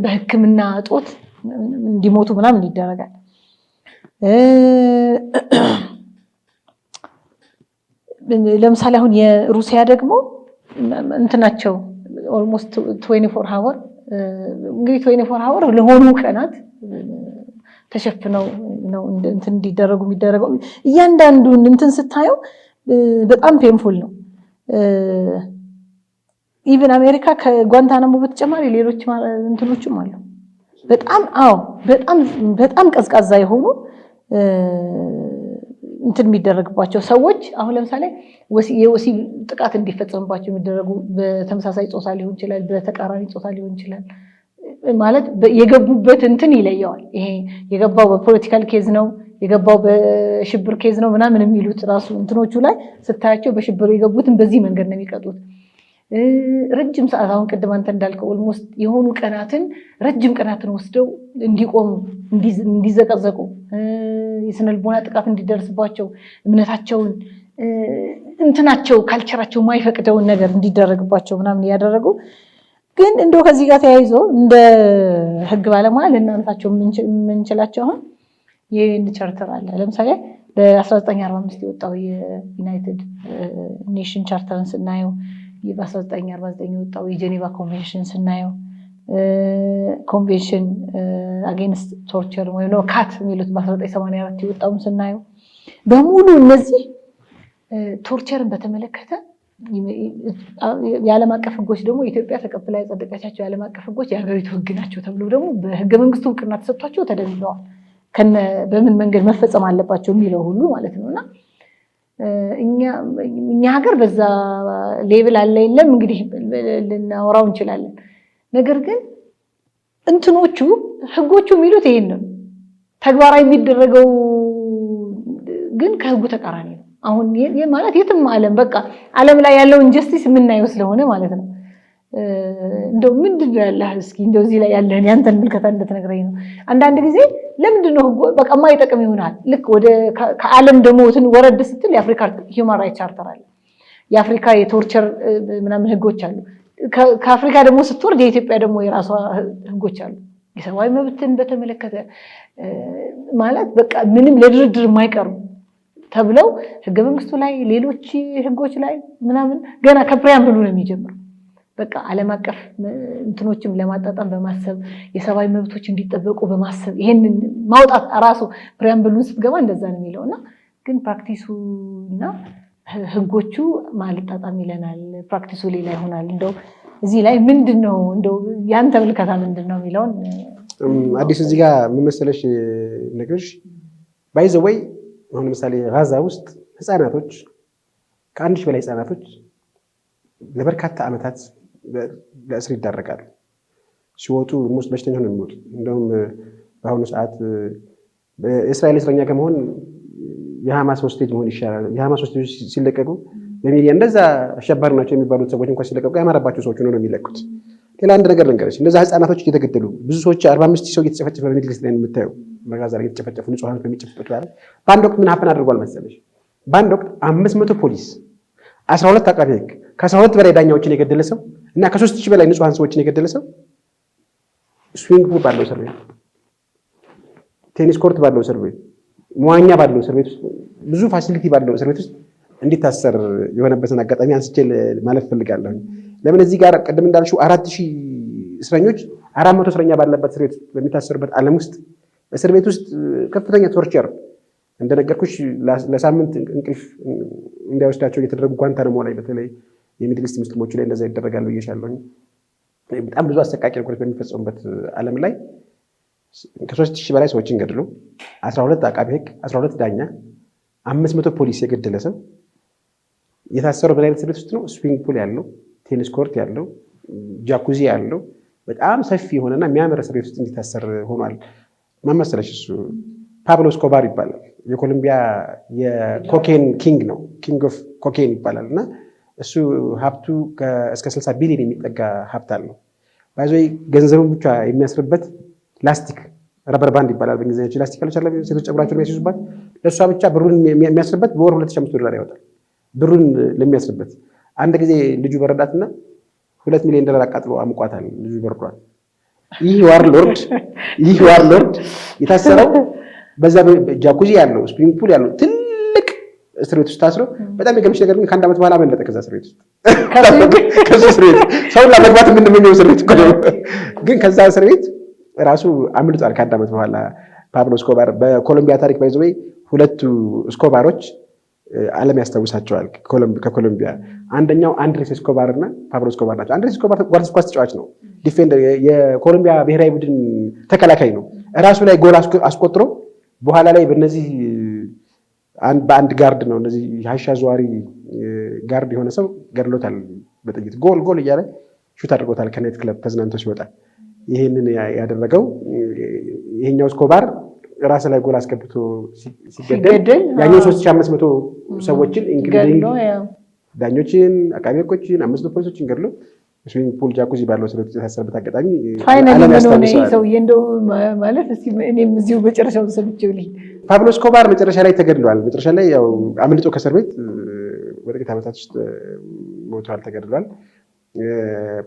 በሕክምና እጦት እንዲሞቱ ምናምን ይደረጋል። ለምሳሌ አሁን የሩሲያ ደግሞ እንትናቸው ኦልሞስት 24 ሃወር እንግዲህ 24 ሃወር ለሆኑ ቀናት ተሸፍነው ነው እንትን እንዲደረጉ የሚደረገው። እያንዳንዱን እንትን ስታየው በጣም ፔንፉል ነው። ኢቭን አሜሪካ ከጓንታናሞ በተጨማሪ ሌሎች እንትኖችም አሉ። በጣም ቀዝቃዛ የሆኑ እንትን የሚደረግባቸው ሰዎች አሁን ለምሳሌ የወሲብ ጥቃት እንዲፈጸምባቸው የሚደረጉ በተመሳሳይ ጾታ ሊሆን ይችላል፣ በተቃራኒ ጾታ ሊሆን ይችላል። ማለት የገቡበት እንትን ይለየዋል። ይሄ የገባው በፖለቲካል ኬዝ ነው፣ የገባው በሽብር ኬዝ ነው ምናምን የሚሉት ራሱ እንትኖቹ ላይ ስታያቸው በሽብር የገቡትን በዚህ መንገድ ነው የሚቀጡት። ረጅም ሰዓት አሁን ቅድም አንተ እንዳልከው ኦልሞስት የሆኑ ቀናትን ረጅም ቀናትን ወስደው እንዲቆሙ እንዲዘቀዘቁ የስነ ልቦና ጥቃት እንዲደርስባቸው እምነታቸውን እንትናቸው ካልቸራቸው ማይፈቅደውን ነገር እንዲደረግባቸው ምናምን እያደረጉ ግን እንደው ከዚህ ጋር ተያይዞ እንደ ህግ ባለሙያ ልናነሳቸው የምንችላቸው አሁን የዩኤን ቻርተር አለ። ለምሳሌ በ1945 የወጣው የዩናይትድ ኔሽን ቻርተርን ስናየው፣ በ1949 የወጣው የጄኔቫ ኮንቬንሽን ስናየው፣ ኮንቬንሽን አጌንስት ቶርቸር ወይ ነው ካት የሚሉት በ1984 የወጣውን ስናየው በሙሉ እነዚህ ቶርቸርን በተመለከተ የዓለም አቀፍ ህጎች ደግሞ ኢትዮጵያ ተቀብላ የጸደቀቻቸው የዓለም አቀፍ ህጎች የሀገሪቱ ህግ ናቸው ተብሎ ደግሞ በህገ መንግስቱ እውቅና ተሰጥቷቸው ተደንግገዋል። በምን መንገድ መፈጸም አለባቸው የሚለው ሁሉ ማለት ነው። እና እኛ ሀገር በዛ ሌብል አለ የለም እንግዲህ ልናወራው እንችላለን። ነገር ግን እንትኖቹ ህጎቹ የሚሉት ይሄን ነው። ተግባራዊ የሚደረገው ግን ከህጉ ተቃራኒ ነው። አሁን ማለት የትም ዓለም በቃ ዓለም ላይ ያለው ኢንጀስቲስ የምናየው ስለሆነ ማለት ነው። እንደው ምንድን ነው ያለህ እስኪ እንደው እዚህ ላይ ያለህን ያንተን ምልከታ እንድትነግረኝ ነው። አንዳንድ ጊዜ ለምንድን ነው ህጉ በቃ የማይጠቅም ይሆናል። ልክ ወደ ከዓለም ደግሞ ወረድ ስትል የአፍሪካ ሂውማን ራይትስ ቻርተር አለ፣ የአፍሪካ የቶርቸር ምናምን ህጎች አሉ። ከአፍሪካ ደግሞ ስትወርድ የኢትዮጵያ ደግሞ የራሷ ህጎች አሉ፣ የሰብአዊ መብትን በተመለከተ ማለት በቃ ምንም ለድርድር የማይቀርቡ ተብለው ህገ መንግስቱ ላይ ሌሎች ህጎች ላይ ምናምን ገና ከፕሪያምብሉ ነው የሚጀምረው። በቃ ዓለም አቀፍ እንትኖችም ለማጣጣም በማሰብ የሰብአዊ መብቶች እንዲጠበቁ በማሰብ ይሄንን ማውጣት ራሱ ፕሪያምብሉን ስትገባ እንደዛ ነው የሚለውና ግን ፕራክቲሱ እና ህጎቹ ማልጣጣም ይለናል፣ ፕራክቲሱ ሌላ ይሆናል። እንደው እዚህ ላይ ምንድነው እንደው ያንተ ምልከታ ምንድነው የሚለውን አዲስ እዚህ ጋር ምን መሰለሽ ነገርሽ ባይ ዘ ወይ አሁን ምሳሌ ጋዛ ውስጥ ህፃናቶች ከ1000 በላይ ህፃናቶች ለበርካታ ዓመታት ለእስር ይዳረጋሉ። ሲወጡ ሙስ በሽተኛ ነው የሚወጡ። እንደውም በአሁኑ ሰዓት በእስራኤል እስረኛ ከመሆን የሐማስ ሆስቴጅ መሆን ይሻላል። የሐማስ ሆስቴጆች ሲለቀቁ በሚዲያ እንደዛ አሸባሪ ናቸው የሚባሉት ሰዎች እንኳን ሲለቀቁ ያማረባቸው ሰዎች ነው የሚለቁት። ሌላ አንድ ነገር ልንገርሽ፣ እንደዛ ህፃናቶች እየተገደሉ ብዙ ሰዎች 45 ሰው እየተጨፈጨፈ በሚድል ኢስት ላይ የምታየው በጋዛ ላይ እየተጨፈጨፉ ንጹሃን በሚጨፈጨፉት ላይ በአንድ ወቅት ምን ሀፕን አድርጓል መሰለሽ? በአንድ ወቅት 500 ፖሊስ፣ 12 አቃቤ ህግ፣ ከ12 በላይ ዳኛዎችን የገደለ ሰው እና ከ3000 በላይ ንጹሃን ሰዎችን የገደለ ሰው ስዊንግ ፑል ባለው እስር ቤት፣ ቴኒስ ኮርት ባለው እስር ቤት፣ መዋኛ ባለው እስር ቤት ውስጥ ብዙ ፋሲሊቲ ባለው እስር ቤት ውስጥ እንዲታሰር የሆነበትን አጋጣሚ አንስቼ ማለት ፈልጋለሁ። ለምን እዚህ ጋር ቅድም እንዳልሽው 4000 እስረኞች 400 እስረኛ ባለበት እስር ቤት በሚታሰሩበት ዓለም ውስጥ እስር ቤት ውስጥ ከፍተኛ ቶርቸር እንደነገርኩሽ ለሳምንት እንቅልፍ እንዳይወስዳቸው እየተደረጉ ጓንታናሞ ላይ በተለይ የሚድል ኢስት ሙስሊሞች ላይ እንደዛ ይደረጋል ብዬሻለሁ። በጣም ብዙ አሰቃቂ ነገሮች በሚፈጸሙበት ዓለም ላይ ከ3000 በላይ ሰዎችን ገድሎ 12 አቃቤ ህግ፣ 12 ዳኛ፣ 500 ፖሊስ የገደለ ሰው የታሰረው በላይ እስር ቤት ውስጥ ነው። ስዊንግ ፑል ያለው፣ ቴኒስ ኮርት ያለው፣ ጃኩዚ ያለው በጣም ሰፊ የሆነና የሚያምር እስር ቤት ውስጥ እንዲታሰር ሆኗል። ማን መሰለሽ? እሱ ፓብሎ እስኮባር ይባላል። የኮሎምቢያ የኮኬን ኪንግ ነው። ኪንግ ኦፍ ኮኬን ይባላል። እና እሱ ሀብቱ እስከ 60 ቢሊዮን የሚጠጋ ሀብት አለው። ባይዞይ ገንዘቡን ብቻ የሚያስርበት ላስቲክ ረበር ባንድ ይባላል በእንግሊዝኛ። ላስቲክ አለቻለ ሴቶች ጸጉራቸውን የሚያስይዙባት ለእሷ ብቻ ብሩን የሚያስርበት በወር $2500 ያወጣል። ብሩን ለሚያስርበት አንድ ጊዜ ልጁ በረዳትና $2 ሚሊዮን አቃጥሎ አምቋታል። ልጁ በርዷል። ይህ ዋርሎርድ የታሰረው በዛ ጃኩዚ ያለው ስፕሪንግ ፑል ያለው ትልቅ እስር ቤት ውስጥ ታስሮ በጣም የገርምሽ ነገር ግን ከአንድ ዓመት በኋላ አመለጠ ከዛ እስር ቤት ውስጥ። ከዛ እስር ቤት ሰውን ለመግባት የምንመኘው እስር ቤት እኮ ነው። ግን ከዛ እስር ቤት ራሱ አምልጧል ከአንድ ዓመት በኋላ ፓብሎ እስኮባር። በኮሎምቢያ ታሪክ ባይዘ ወይ ሁለቱ እስኮባሮች ዓለም ያስታውሳቸዋል። ከኮሎምቢያ አንደኛው አንድሬስ እስኮባር እና ፓብሎ እስኮባር ናቸው። አንድሬስ እስኮባር ኳስ ተጫዋች ነው፣ ዲፌንደር፣ የኮሎምቢያ ብሔራዊ ቡድን ተከላካይ ነው። እራሱ ላይ ጎል አስቆጥሮ በኋላ ላይ በእነዚህ በአንድ ጋርድ ነው እነዚህ ሀሻ ዘዋሪ ጋርድ የሆነ ሰው ገድሎታል በጥይት ጎል እያለ ሹት አድርጎታል ከናይት ክለብ ተዝናንቶ ሲወጣ። ይህንን ያደረገው ይሄኛው እስኮባር ራስ ላይ ጎል አስገብቶ ሲገደል ያኛው 3500 ሰዎችን ኢንክሉዲንግ ዳኞችን፣ አቃቤ ሕጎችን፣ 500 ፖሊሶችን ገድሎ ስዊንግ ፑል ጃኩዚ ባለው ስለ ተሳሰርበት አጋጣሚ ፋይናሊ ምን ሰው እንደው ማለት እስቲ እኔም እዚሁ በጨረሻው ሰብቼው ልኝ ፓብሎ እስኮባር መጨረሻ ላይ ተገድሏል። መጨረሻ ላይ ያው አምልጦ ከእስር ቤት ወደ ጥቂት ዓመታት ውስጥ ሞቷል፣ ተገድሏል።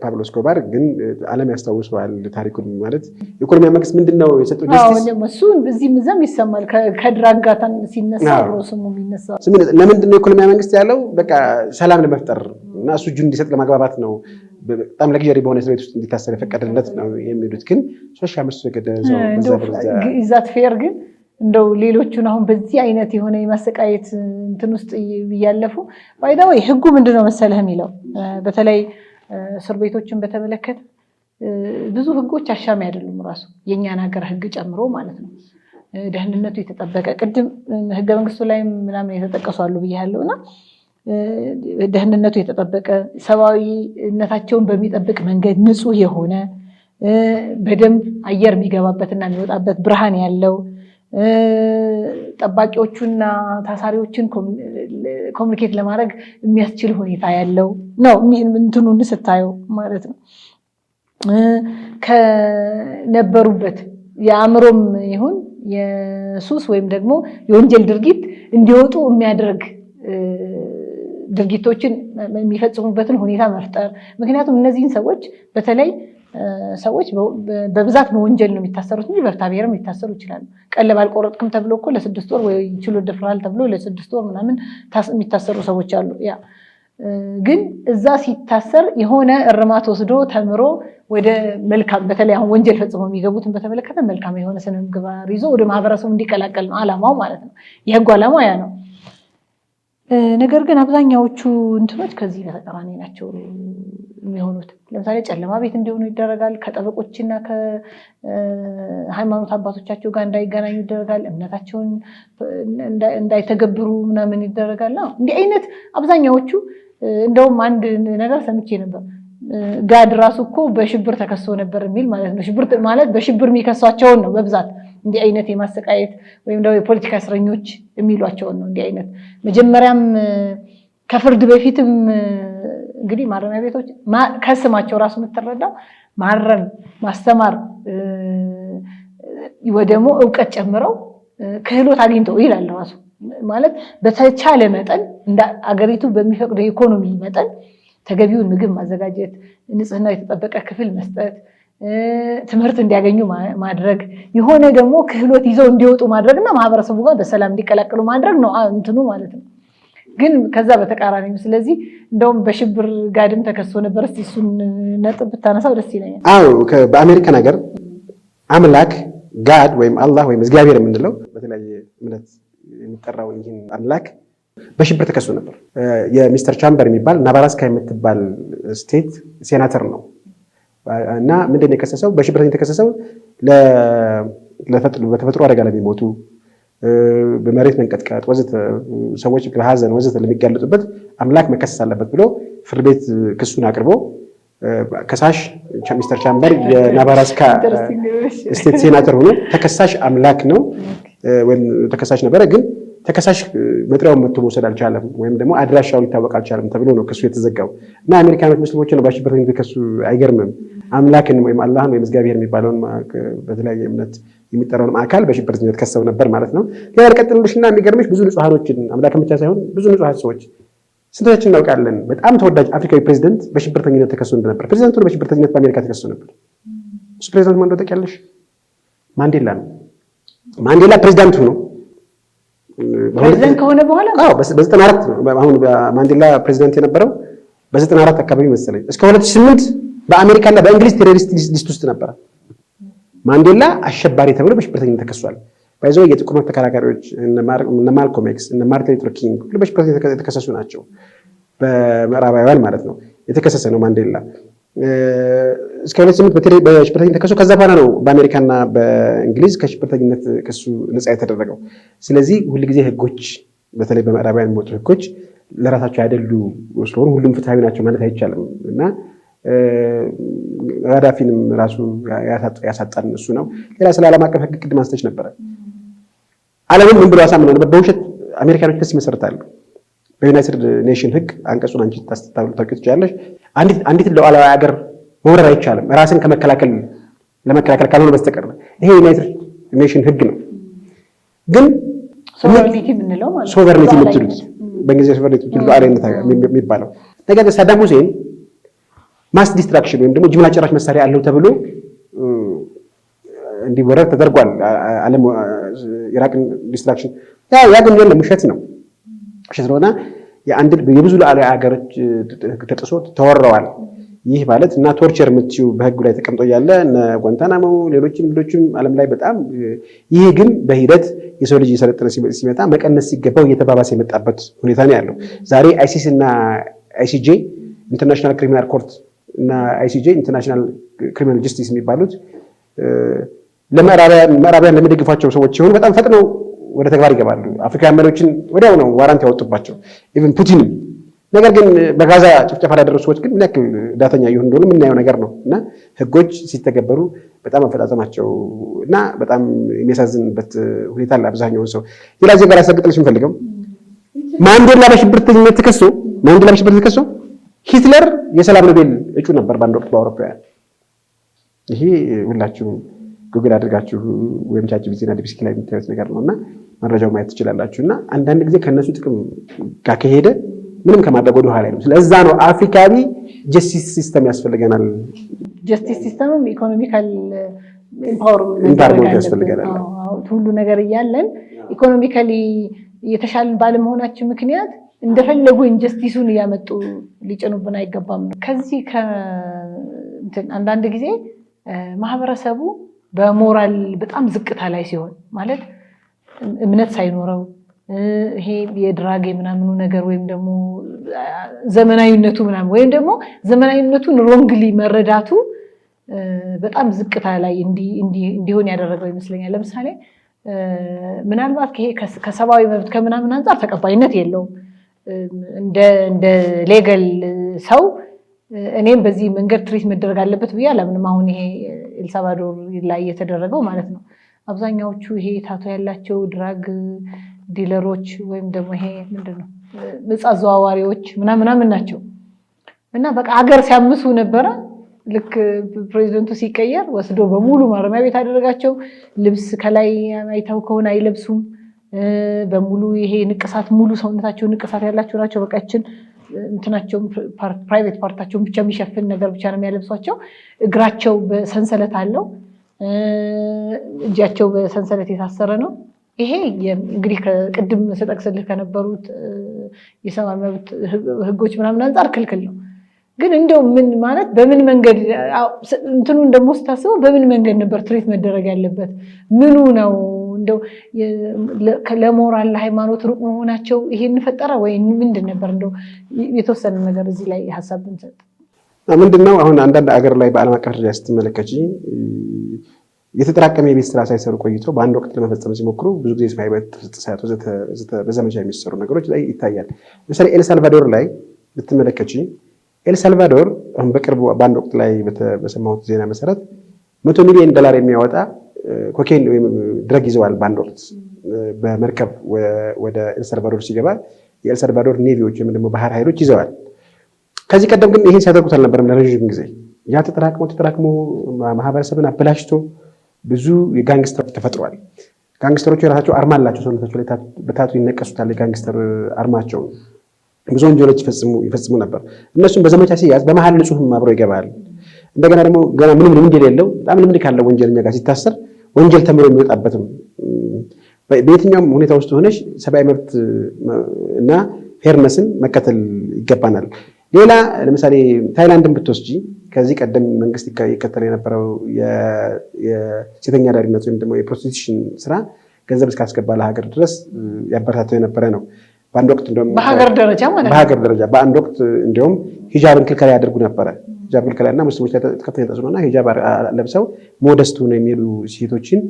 ፓብሎ ኤስኮባር ግን ዓለም ያስታውሰዋል ታሪኩን። ማለት ኢኮኖሚያ መንግስት ምንድነው የሰጠው ጀስቲስ እሱ እዚህም እዛም ይሰማል። ከድራግ ጋር ሲነሳ ሮስሙ የሚነሳ ለምንድነው ኢኮኖሚያ መንግስት ያለው በቃ ሰላም ለመፍጠር እና እሱ እጁን እንዲሰጥ ለማግባባት ነው። በጣም ለግጀሪ በሆነ እስር ቤት ውስጥ እንዲታሰር የፈቀደለት ነው የሚሉት። ግን 3 ዓመት ተገደዘው ኢዛት ፌር ግን እንደው ሌሎቹን አሁን በዚህ አይነት የሆነ የማሰቃየት እንትን ውስጥ እያለፉ ባይዳው ህጉ ምንድነው መሰለህ የሚለው በተለይ እስር ቤቶችን በተመለከተ ብዙ ህጎች አሻሚ አይደሉም። ራሱ የኛን ሀገር ህግ ጨምሮ ማለት ነው። ደህንነቱ የተጠበቀ ቅድም ህገ መንግስቱ ላይ ምናምን የተጠቀሱ አሉ ብያለሁና ደህንነቱ የተጠበቀ ሰብአዊነታቸውን በሚጠብቅ መንገድ ንጹህ የሆነ በደንብ አየር የሚገባበትና የሚወጣበት ብርሃን ያለው ጠባቂዎቹና ታሳሪዎችን ኮሚኒኬት ለማድረግ የሚያስችል ሁኔታ ያለው ነው እንትኑን ስታየው ማለት ነው። ከነበሩበት የአእምሮም ይሁን የሱስ ወይም ደግሞ የወንጀል ድርጊት እንዲወጡ የሚያደርግ ድርጊቶችን የሚፈጽሙበትን ሁኔታ መፍጠር። ምክንያቱም እነዚህን ሰዎች በተለይ ሰዎች በብዛት በወንጀል ነው የሚታሰሩት እንጂ በፍትሐ ብሔርም ሊታሰሩ ይችላሉ። ቀለብ አልቆረጥክም ተብሎ እኮ ለ6 ወር ወይ ችሎት ደፍረሃል ተብሎ ለ6 ወር ምናምን የሚታሰሩ ሰዎች አሉ። ያ ግን እዛ ሲታሰር የሆነ እርማት ወስዶ ተምሮ ወደ መልካም በተለይ አሁን ወንጀል ፈጽሞ የሚገቡትን በተመለከተ መልካም የሆነ ስነ ምግባር ይዞ ወደ ማህበረሰቡ እንዲቀላቀል ነው ዓላማው ማለት ነው። የህጉ ዓላማው ያ ነው። ነገር ግን አብዛኛዎቹ እንትኖች ከዚህ በተቃራኒ ናቸው የሚሆኑት። ለምሳሌ ጨለማ ቤት እንዲሆኑ ይደረጋል። ከጠበቆችና ከሃይማኖት አባቶቻቸው ጋር እንዳይገናኙ ይደረጋል። እምነታቸውን እንዳይተገብሩ ምናምን ይደረጋል። እንዲህ አይነት አብዛኛዎቹ እንደውም አንድ ነገር ሰምቼ ነበር። ጋድ ራሱ እኮ በሽብር ተከሶ ነበር የሚል ማለት ነው። ሽብር ማለት በሽብር የሚከሷቸውን ነው በብዛት እንዲህ አይነት የማሰቃየት ወይም ደግሞ የፖለቲካ እስረኞች የሚሏቸውን ነው። እንዲህ አይነት መጀመሪያም ከፍርድ በፊትም እንግዲህ ማረሚያ ቤቶች ከስማቸው ራሱ የምትረዳው ማረም፣ ማስተማር ወይ ደግሞ እውቀት ጨምረው ክህሎት አግኝተው ይላል ራሱ ማለት በተቻለ መጠን እንደ አገሪቱ በሚፈቅደው ኢኮኖሚ መጠን ተገቢውን ምግብ ማዘጋጀት፣ ንጽህና የተጠበቀ ክፍል መስጠት፣ ትምህርት እንዲያገኙ ማድረግ፣ የሆነ ደግሞ ክህሎት ይዘው እንዲወጡ ማድረግና ማህበረሰቡ ጋር በሰላም እንዲቀላቀሉ ማድረግ ነው እንትኑ ማለት ነው። ግን ከዛ በተቃራኒ ነው። ስለዚህ እንደውም በሽብር ጋድም ተከሶ ነበር። እስቲ እሱን ነጥብ ብታነሳው ደስ ይለኛል። አዎ በአሜሪካን ሀገር አምላክ ጋድ ወይም አላህ ወይም እግዚአብሔር የምንለው በተለያየ እምነት የሚጠራውን ይህን አምላክ በሽብር ተከሶ ነበር። የሚስተር ቻምበር የሚባል ናባራስካ የምትባል ስቴት ሴናተር ነው እና ምንድን የከሰሰው በሽብር የተከሰሰው በተፈጥሮ አደጋ ለሚሞቱ በመሬት መንቀጥቀጥ ወዘተ ሰዎች በሀዘን ወዘተ ለሚጋለጡበት አምላክ መከሰስ አለበት ብሎ ፍርድ ቤት ክሱን አቅርቦ ከሳሽ ሚስተር ቻምበር የናባራስካ ስቴት ሴናተር ሆኖ ተከሳሽ አምላክ ነው ወይም ተከሳሽ ነበረ። ግን ተከሳሽ መጥሪያውን መጥቶ መውሰድ አልቻለም ወይም ደግሞ አድራሻው ሊታወቅ አልቻለም ተብሎ ነው ክሱ የተዘጋው። እና አሜሪካኖች ሙስሊሞች ነው በሽብር የተከሱ አይገርምም። አምላክን ወይም አላህን ወይም እግዚአብሔር የሚባለውን በተለያየ እምነት የሚጠራውን አካል በሽብርተኝነት ከሰው ነበር ማለት ነው። ሌላ ልቀጥልልሽና የሚገርምሽ ብዙ ንጹሃኖችን አምላክን ብቻ ሳይሆን ብዙ ንጹሃን ሰዎች ስንቶችን እናውቃለን። በጣም ተወዳጅ አፍሪካዊ ፕሬዚደንት በሽብርተኝነት ተከሶ እንደነበር ፕሬዚደንቱ በሽብርተኝነት በአሜሪካ ተከሶ ነበር። እሱ ፕሬዚደንት ማን እንደሆነ ታውቂያለሽ? ማንዴላ ነው። ማንዴላ ፕሬዚዳንቱ ነው። ፕሬዚደንት ከሆነ በኋላ በ94 አሁን ማንዴላ ፕሬዚደንት የነበረው በ94 አካባቢ መሰለኝ እስከ 2008 በአሜሪካና በእንግሊዝ ቴሮሪስት ሊስት ውስጥ ነበረ። ማንዴላ አሸባሪ ተብሎ በሽብርተኝነት ተከሷል። ባይዘው የጥቁር መብት ተከራካሪዎች እነ ማልኮም ኤክስ እነ ማርቲን ሉተር ኪንግ ሁሉ በሽብርተኝነት የተከሰሱ ናቸው። በምዕራባውያን ማለት ነው የተከሰሰ ነው ማንዴላ እስከ 2008 በሽብርተኝነት ተከሶ ከዛ በኋላ ነው በአሜሪካና በእንግሊዝ ከሽብርተኝነት ክሱ ነፃ የተደረገው። ስለዚህ ሁልጊዜ ህጎች በተለይ በምዕራባውያን የሚወጡ ህጎች ለራሳቸው አይደሉ ስለሆኑ ሁሉም ፍትሃዊ ናቸው ማለት አይቻልም እና ጋዳፊንም ራሱ ያሳጣን እሱ ነው። ሌላ ስለ ዓለም አቀፍ ህግ ቅድም አንስተሽ ነበረ። ዓለምን ምን ብሎ ያሳምነው ነበር? በውሸት አሜሪካኖች ክስ ይመሰርታሉ። በዩናይትድ ኔሽን ህግ አንቀጹን አንቺ ታውቂ ትችያለሽ። አንዲት ሉዓላዊ ሀገር መውረር አይቻልም ራስን ለመከላከል ካልሆነ በስተቀር። ይሄ ዩናይትድ ኔሽን ህግ ነው። ግን ሶቨርኒቲ የምንለው ማለት ሶቨርኒቲ የምትሉት በእንግሊዝኛ ሶቨርኒቲ ሉዓላዊነት የሚባለው ነገር ሳዳም ሁሴን ማስ ዲስትራክሽን ወይም ደግሞ ጅምላ ጨራሽ መሳሪያ አለው ተብሎ እንዲወረድ ተደርጓል። ዓለም ኢራቅን ዲስትራክሽን ያ ግን የለም ውሸት ነው። ውሸት ስለሆነ የብዙ ሉዓላዊ ሀገሮች ተጥሶ ተወረዋል። ይህ ማለት እና ቶርቸር የምትይው በህጉ ላይ ተቀምጦ ያለ እነ ጓንታናሞ ሌሎችም ዓለም ላይ በጣም ይህ ግን በሂደት የሰው ልጅ የሰለጠነ ሲመጣ መቀነስ ሲገባው እየተባባሰ የመጣበት ሁኔታ ነው ያለው። ዛሬ አይሲስ እና አይሲጄ ኢንተርናሽናል ክሪሚናል ኮርት እና አይሲጄ ኢንተርናሽናል ክሪሚናል ጀስቲስ የሚባሉት ለምዕራባውያን ለሚደግፏቸው ሰዎች ሲሆኑ በጣም ፈጥነው ወደ ተግባር ይገባሉ። አፍሪካውያን መሪዎችን ወዲያው ነው ዋራንት ያወጡባቸው ኢቭን ፑቲንም። ነገር ግን በጋዛ ጭፍጨፋ ያደረሱ ሰዎች ግን ምን ያክል ዳተኛ ይሁን እንደሆነ የምናየው ነገር ነው እና ህጎች ሲተገበሩ በጣም አፈጻጸማቸው እና በጣም የሚያሳዝንበት ሁኔታ አለ። አብዛኛውን ሰው ሌላ ዜጋ ያሳግጥልሽ የምፈልገው ማንዴላ በሽብርተኝነት ተከሶ ሂትለር የሰላም ኖቤል እጩ ነበር በአንድ ወቅት በአውሮፓውያን። ይሄ ሁላችሁም ጉግል አድርጋችሁ ወይም ቻትጂፒቲ እና ዲፕሲክ ላይ የምታዩት ነገር ነውና መረጃው ማየት ትችላላችሁ። እና አንዳንድ ጊዜ ከነሱ ጥቅም ጋር ከሄደ ምንም ከማድረግ ወደ ኋላ ነው። ስለዛ ነው አፍሪካዊ ጀስቲስ ሲስተም ያስፈልገናል። ጀስቲስ ሲስተምም ኢኮኖሚካል ኢምፓወርመንት ያስፈልጋል። ሁሉ ነገር እያለን ኢኮኖሚካሊ የተሻለን ባለመሆናችን ምክንያት እንደፈለጉ ኢንጀስቲሱን እያመጡ ሊጭኑብን አይገባም ነው። ከዚህ አንዳንድ ጊዜ ማህበረሰቡ በሞራል በጣም ዝቅታ ላይ ሲሆን ማለት እምነት ሳይኖረው ይሄ የድራግ ምናምኑ ነገር ወይም ደግሞ ዘመናዊነቱ ምናምን ወይም ደግሞ ዘመናዊነቱን ሮንግሊ መረዳቱ በጣም ዝቅታ ላይ እንዲሆን ያደረገው ይመስለኛል። ለምሳሌ ምናልባት ይሄ ከሰብአዊ መብት ከምናምን አንፃር ተቀባይነት የለውም። እንደ ሌገል ሰው እኔም በዚህ መንገድ ትሪት መደረግ አለበት ብዬ አላምንም። አሁን ይሄ ኤልሳልቫዶር ላይ የተደረገው ማለት ነው። አብዛኛዎቹ ይሄ ታቶ ያላቸው ድራግ ዲለሮች ወይም ደግሞ ይሄ ምንድነው ምጽ አዘዋዋሪዎች ምናምን ናቸው እና በቃ ሀገር ሲያምሱ ነበረ። ልክ ፕሬዚደንቱ ሲቀየር ወስዶ በሙሉ ማረሚያ ቤት አደረጋቸው። ልብስ ከላይ አይተው ከሆነ አይለብሱም። በሙሉ ይሄ ንቅሳት ሙሉ ሰውነታቸው ንቅሳት ያላቸው ናቸው። በቃችን እንትናቸው ፕራይቬት ፓርታቸውን ብቻ የሚሸፍን ነገር ብቻ ነው የሚያለብሷቸው። እግራቸው በሰንሰለት አለው። እጃቸው በሰንሰለት የታሰረ ነው። ይሄ እንግዲህ ከቅድም ስጠቅስልህ ከነበሩት የሰብአዊ መብት ህጎች ምናምን አንፃር ክልክል ነው። ግን እንደው ምን ማለት በምን መንገድ እንትኑን ደግሞ ስታስበው በምን መንገድ ነበር ትሪት መደረግ ያለበት? ምኑ ነው እንደው ለሞራል ለሃይማኖት ሩቅ መሆናቸው ይሄን ፈጠረ ወይ ምንድን ነበር? እንደው የተወሰነ ነገር እዚህ ላይ ሀሳብ ብንሰጥ ምንድነው? አሁን አንዳንድ አገር ላይ በዓለም አቀፍ ደረጃ ስትመለከቺ የተጠራቀመ የቤት ስራ ሳይሰሩ ቆይተው በአንድ ወቅት ለመፈጸም ሲሞክሩ ብዙ ጊዜ ሰብአዊ መብት ጥሰት በዘመቻ የሚሰሩ ነገሮች ላይ ይታያል። ለምሳሌ ኤልሳልቫዶር ላይ ብትመለከቺ ኤልሳልቫዶር አሁን በቅርቡ በአንድ ወቅት ላይ በሰማሁት ዜና መሰረት $100 ሚሊዮን የሚያወጣ ኮኬን ወይም ድረግ ይዘዋል። በአንድ ወቅት በመርከብ ወደ ኤልሳልቫዶር ሲገባ የኤልሳልቫዶር ኔቪዎች ወይም ደግሞ ባህር ኃይሎች ይዘዋል። ከዚህ ቀደም ግን ይሄን ሲያደርጉት አልነበረም ለረዥም ጊዜ። ያ ተጠራቅሞ ማህበረሰብን አበላሽቶ ብዙ የጋንግስተር ተፈጥሯል። ጋንግስተሮቹ የራሳቸው አርማ አላቸው። ሰውነታቸው ላይ በታቱ ይነቀሱታል። የጋንግስተር አርማቸው ብዙ ወንጀሎች ይፈጽሙ ነበር። እነሱም በዘመቻ ሲያዝ በመሀል ንጹህም አብሮ ይገባል። እንደገና ደግሞ ገና ምንም ልምድ የሌለው በጣም ልምድ ካለው ወንጀለኛ ጋር ሲታሰር ወንጀል ተምሮ የሚወጣበትም በየትኛውም ሁኔታ ውስጥ ሆነሽ ሰብአዊ መብት እና ፌርነስን መከተል ይገባናል። ሌላ ለምሳሌ ታይላንድን ብትወስጂ ከዚህ ቀደም መንግስት ይከተል የነበረው የሴተኛ አዳሪነት ወይም ደግሞ የፕሮስቲቱሽን ስራ ገንዘብ እስካስገባ ለሀገር ድረስ ያበረታተው የነበረ ነው። በአንድ ወቅት እንደውም በሀገር ደረጃ በአንድ ወቅት እንደውም ሂጃብን ክልከላ ያደርጉ ነበረ። ሂጃብ ክልከላና ሙስሊሞች ላይ ከፍተኛ ተጽዕኖና ሂጃብ ለብሰው ሞደስት ሆነው የሚሄዱ ሴቶችን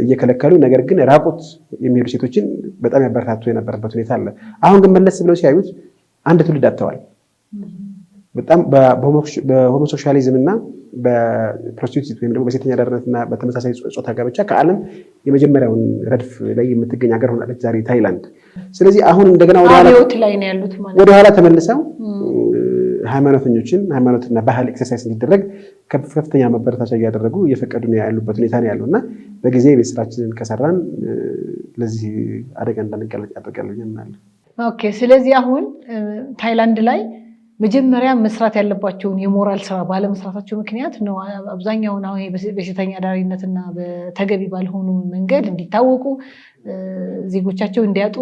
እየከለከሉ ነገር ግን ራቁት የሚሄዱ ሴቶችን በጣም ያበረታቱ የነበረበት ሁኔታ አለ። አሁን ግን መለስ ብለው ሲያዩት አንድ ትውልድ አጥተዋል። በጣም በሆሞሴክሹዋሊዝም እና በፕሮስቲቱት ወይም ደግሞ በሴተኛ አዳሪነትና በተመሳሳይ ጾታ ጋብቻ ከዓለም የመጀመሪያውን ረድፍ ላይ የምትገኝ ሀገር ሆናለች ዛሬ ታይላንድ። ስለዚህ አሁን እንደገና ወደኋላ ተመልሰው ሃይማኖትና ባህል ኤክሰርሳይዝ እንዲደረግ ከፍተኛ መበረታቻ እያደረጉ እየፈቀዱ ያሉበት ሁኔታ ነው ያለው እና በጊዜ ቤት ስራችንን ከሰራን ለዚህ አደጋ እንዳንጋለጥ ያደርጋሉ። ኦኬ። ስለዚህ አሁን ታይላንድ ላይ መጀመሪያ መስራት ያለባቸውን የሞራል ስራ ባለመስራታቸው ምክንያት ነው አብዛኛውን አሁን በሽተኛ ዳሪነትና በተገቢ ባልሆኑ መንገድ እንዲታወቁ ዜጎቻቸው እንዲያጡ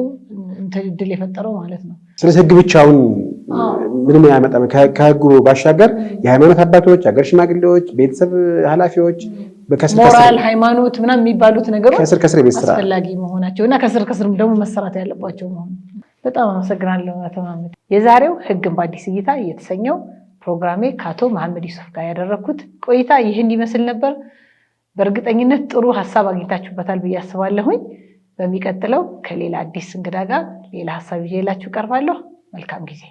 እድል የፈጠረው ማለት ነው። ስለዚህ ህግ ብቻውን ምንም ያመጣም። ከህጉ ባሻገር የሃይማኖት አባቶች፣ ሀገር ሽማግሌዎች፣ ቤተሰብ ኃላፊዎች ሞራል ሃይማኖት ምናምን የሚባሉት ነገሮች ከስር ቤት ስራ አስፈላጊ መሆናቸው እና ከስር ደግሞ መሰራት ያለባቸው መሆኑ። በጣም አመሰግናለሁ አቶ መሐመድ። የዛሬው ህግን በአዲስ እይታ የተሰኘው ፕሮግራሜ ከአቶ መሐመድ ዩሱፍ ጋር ያደረኩት ቆይታ ይህን ይመስል ነበር። በእርግጠኝነት ጥሩ ሀሳብ አግኝታችሁበታል ብዬ አስባለሁኝ። በሚቀጥለው ከሌላ አዲስ እንግዳ ጋር ሌላ ሀሳብ ይዤላችሁ ቀርባለሁ። መልካም ጊዜ